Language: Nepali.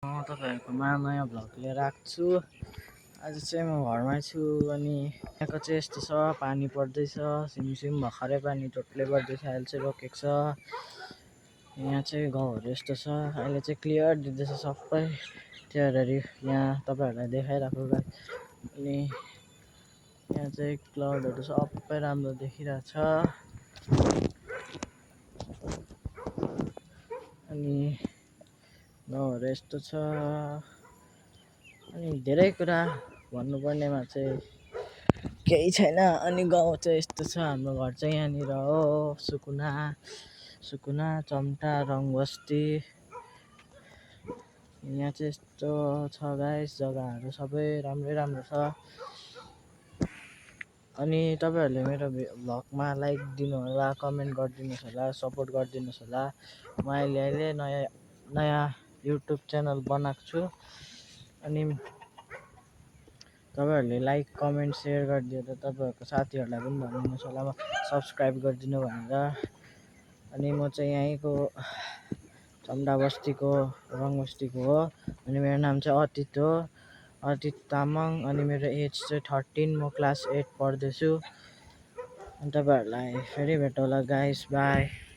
तपाईँहरूकोमा नयाँ भ्लग लिएर आएको छु। आज चाहिँ म घरमै छु अनि यहाँको चाहिँ यस्तो छ, पानी पर्दैछ, सिमसिम भर्खरै पानी टोटले पर्दैछ, अहिले चाहिँ रोकेको छ। यहाँ चाहिँ गाउँहरू यस्तो छ, अहिले चाहिँ क्लियर देख्दैछ सबै त्यहाँनेरि यहाँ तपाईँहरूलाई देखाइरहेको अनि यहाँ चाहिँ क्लाउडहरू सबै राम्रो देखिरहेछ। अनि गाउँहरू यस्तो छ अनि धेरै कुरा भन्नुपर्नेमा चाहिँ केही छैन। अनि गाउँ चाहिँ यस्तो छ, हाम्रो घर चाहिँ यहाँनिर हो, सुकुना चम्टा रङबस्ती। यहाँ चाहिँ यस्तो छ गाइस, जग्गाहरू सबै राम्रो छ। अनि तपाईँहरूले मेरो भ्लगमा लाइक दिनु होला, कमेन्ट गरिदिनुहोस् होला, सपोर्ट गरिदिनुहोस् होला। म अहिले नयाँ युट्युब च्यानल बनाएको छु अनि तपाईँहरूले लाइक कमेन्ट सेयर गरिदिएर तपाईँहरूको साथीहरूलाई पनि भनिदिनुहोस् होला सब्सक्राइब गरिदिनु भनेर। अनि म चाहिँ यहीँको चम्डा बस्तीको रङबस्तीको हो अनि मेरो नाम चाहिँ अतीत तामाङ अनि मेरो एज चाहिँ 13, म क्लास 8 पढ्दैछु। अनि तपाईँहरूलाई फेरि भेटौँला गाइस, बाई।